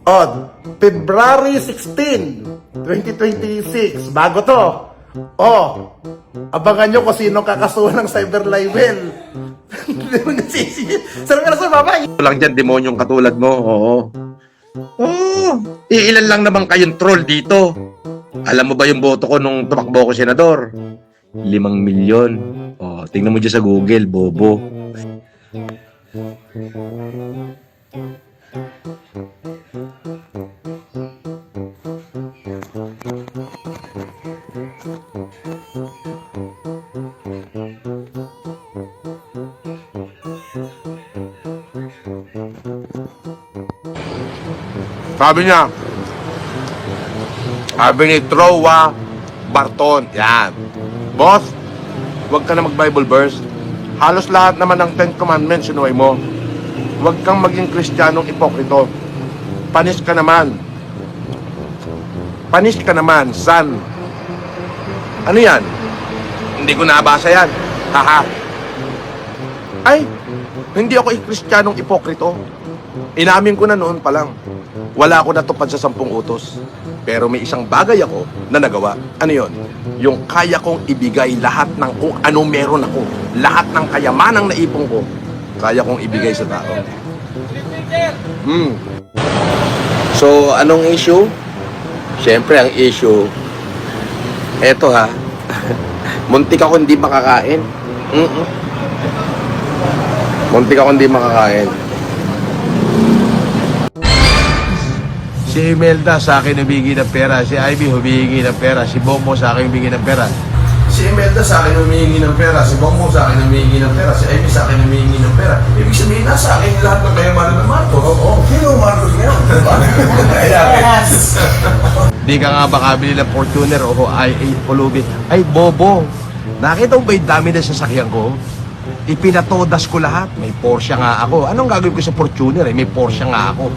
Oh, February 16, 2026. Bago to. Oh, abangan nyo kung sino kakasuhan ng cyber libel. Hindi mo nasisi. Sarap ka na sa baba. Lang dyan, demonyong katulad mo. Oo. Oo. Iilan lang naman kayong troll dito. Alam mo ba yung boto ko nung tumakbo ko senador? 5 milyon. Oh, tingnan mo dyan sa Google, bobo. Sabi ni Trowa Barton, yan. Boss, huwag ka na mag-Bible verse. Halos lahat naman ng 10 Commandments sinuway mo. Huwag kang maging Kristiyanong ipokrito. Panis ka naman. Panis ka naman, son. Ano yan? Hindi ko nabasa yan. Haha. Ay, hindi ako Kristiyanong ipokrito. Inamin ko na noon pa lang. Wala ako natupad sa 10 utos. Pero may isang bagay ako na nagawa. Ano yon? Yung kaya kong ibigay lahat ng kung ano meron ako. Lahat ng kayamanang naipon ko, kaya kong ibigay sa tao. So, anong issue? Siyempre, ang issue, eto ha, muntik ako hindi makakain. Muntik ako hindi makakain. Si Imelda sa akin humingi ng pera, si Ivy humingi ng pera, si Bongo sa akin humingi ng pera. Si Imelda sa akin humingi ng pera, si Bongo sa akin humingi ng pera, si Ivy sa akin humingi ng pera. Ibig sabihin na sa akin lahat ng kayamanan ng Marcos. Oo. Sino Marcos ngayon? Yes! Di ka nga baka bili ng Fortuner o i8 Pulubi. Ay, bobo! Nakita mo ba yung dami na sasakyan ko? Ipinatodas ko lahat. May Porsche nga ako. Anong gagawin ko sa Fortuner? May Porsche nga ako.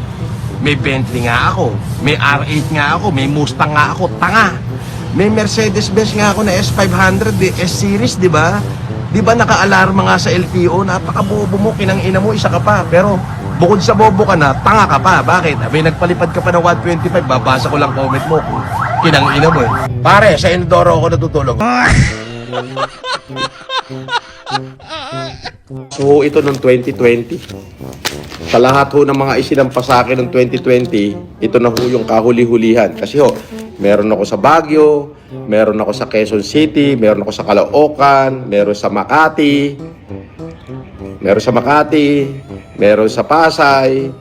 May Bentley nga ako, may R8 nga ako, may Mustang nga ako, tanga. May Mercedes-Benz nga ako na S500, S-Series, di ba? Di ba naka-alarma nga sa LTO, napaka-bobo mo, kinang-ina mo, isa ka pa. Pero bukod sa bobo ka na, tanga ka pa. Bakit? Abay, nagpalipad ka pa ng 125, babasa ko lang comment mo, kinang-ina mo eh. Pare, sa Inodoro ako natutulog. So, ito ng 2020. Sa lahat ho ng mga isinampa sa akin ng 2020, ito na ho yung kahuli-hulihan. Kasi ho, meron ako sa Baguio, meron ako sa Quezon City, meron ako sa Caloocan, meron sa Makati, meron sa Pasay,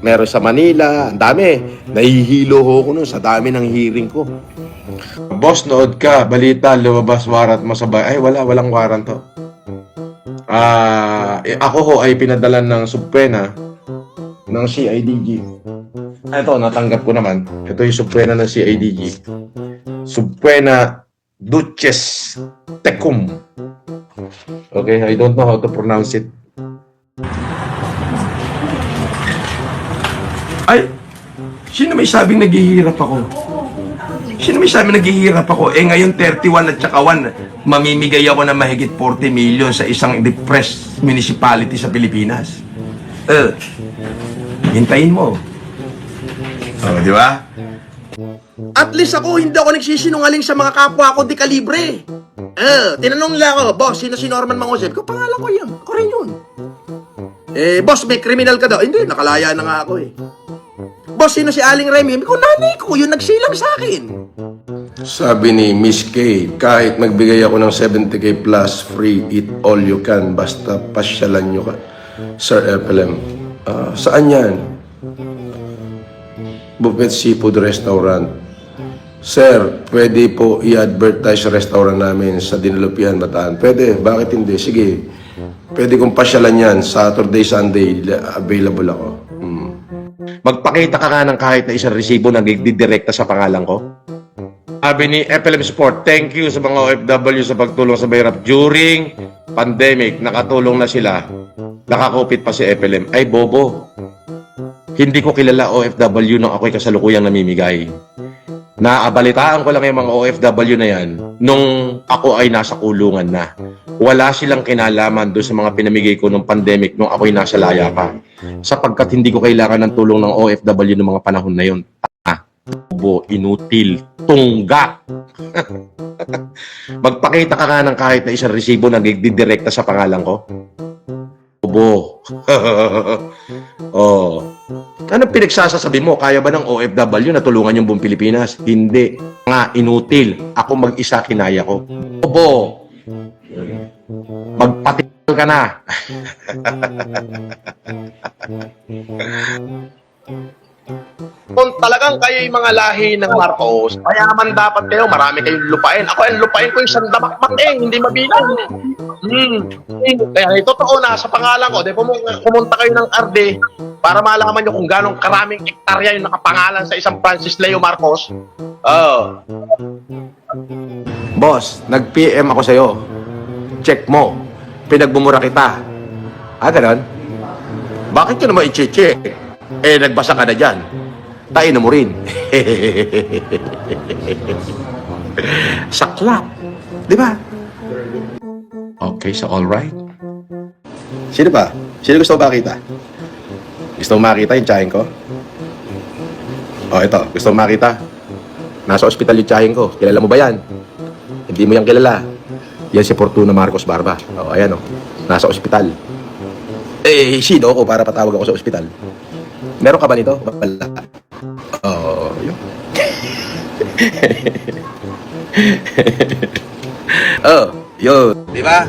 meron sa Manila. Ang dami. Nahihilo ho ko nun sa dami ng hearing ko. Boss, nood ka. Balita, lumabas warrant mo sa bahay. Ay, walang warrant to. Ako ho ay pinadalan ng subpena ng CIDG. Ito, natanggap ko naman. Ito yung subpena ng CIDG. Subpena Duces Tecum. Okay, I don't know how to pronounce it. Ay, sino may sabing naghihirap ako? Sino may sabing naghihirap ako? Eh ngayon 31 at saka 1, mamimigay ako ng mahigit 40 million sa isang depressed municipality sa Pilipinas. Hintayin mo. Oh, di ba? At least ako, hindi ako nagsisinungaling sa mga kapwa ko di kalibre. Tinanong nila ako, boss, sino si Norman Mangoseb? Ko, pangalan ko yun. Ako rin yun. Boss, may criminal ka daw. Hindi, nakalaya na nga ako eh. Boss, sino si Aling Remy? Ko, nanay ko, yun nagsilang sa akin. Sabi ni Miss K, kahit magbigay ako ng 70k plus free, eat all you can, basta pasyalan nyo ka. Sir FLM, saan yan? Buffet Seafood Restaurant. Sir, pwede po i-advertise sa restaurant namin sa Dinalupian, Bataan. Pwede, bakit hindi? Sige, pwede kong pasyalan yan. Saturday, Sunday, available ako. Magpakita ka nga ng kahit na isang resibo na nagdidirekta sa pangalan ko. Sabi ni FLM Sport, thank you sa mga OFW sa pagtulong sa mahirap during pandemic. Nakatulong na sila. Nakakupit pa si FLM. Ay, bobo. Hindi ko kilala OFW nung ako'y kasalukuyang namimigay. Naabalitaan ko lang yung mga OFW na yan nung ako ay nasa kulungan na. Wala silang kinalaman doon sa mga pinamigay ko nung pandemic nung ako'y nasa laya pa. Sapagkat hindi ko kailangan ng tulong ng OFW nung mga panahon na yun. Tubo, inutil, tungga. Magpakita ka nga ng kahit na isang resibo na didirekta sa pangalan ko. Tubo. Oh. Anong pinagsasasabi mo? Kaya ba ng OFW na tulungan yung buong Pilipinas? Hindi. Nga, inutil. Ako mag-isa kinaya ko. Tubo. Magpatikal ka na. Kung talagang kayo yung mga lahi ng Marcos, mayaman dapat kayo, marami kayong lupain. Ako, ang lupain ko yung sandamakmak hindi mabilang. Kaya totoo na sa pangalan ko, di pumunta kayo ng RD para malaman nyo kung gano'ng karaming ektarya yung nakapangalan sa isang Francis Leo Marcos. Oh. Boss, nag-PM ako sa'yo. Check mo. Pinagbumura kita. Ganon? Bakit yun naman i-check? Nagbasa ka na dyan. Tain mo rin. Saklap. Di ba? Okay, so all right. Sino ba? Sino gusto mo makita? Gusto mo makita yung tsahin ko? Ito. Gusto mo makita? Nasa ospital yung tsahin ko. Kilala mo ba yan? Hindi mo yan kilala. Yan si Fortuna Marcos Barba. Ayan Nasa ospital. Sino ako para patawag ako sa ospital? Meron ka ba nito? Wala. Yun. Yun. Di ba?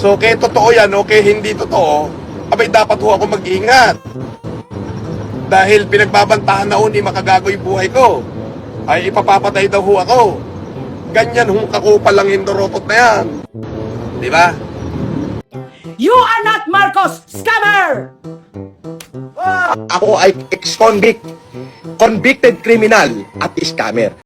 So, kaya totoo yan, okay, hindi totoo, abay dapat ho ako mag-ingat. Dahil pinagbabantahan na ho ni makagago yung buhay ko. Ay ipapapatay daw ho ako. Ganyan hong kakupal lang yung dorotot na yan. Di ba? You are not Marcos! Scammer! Ako ay ex-convict, convicted criminal at scammer.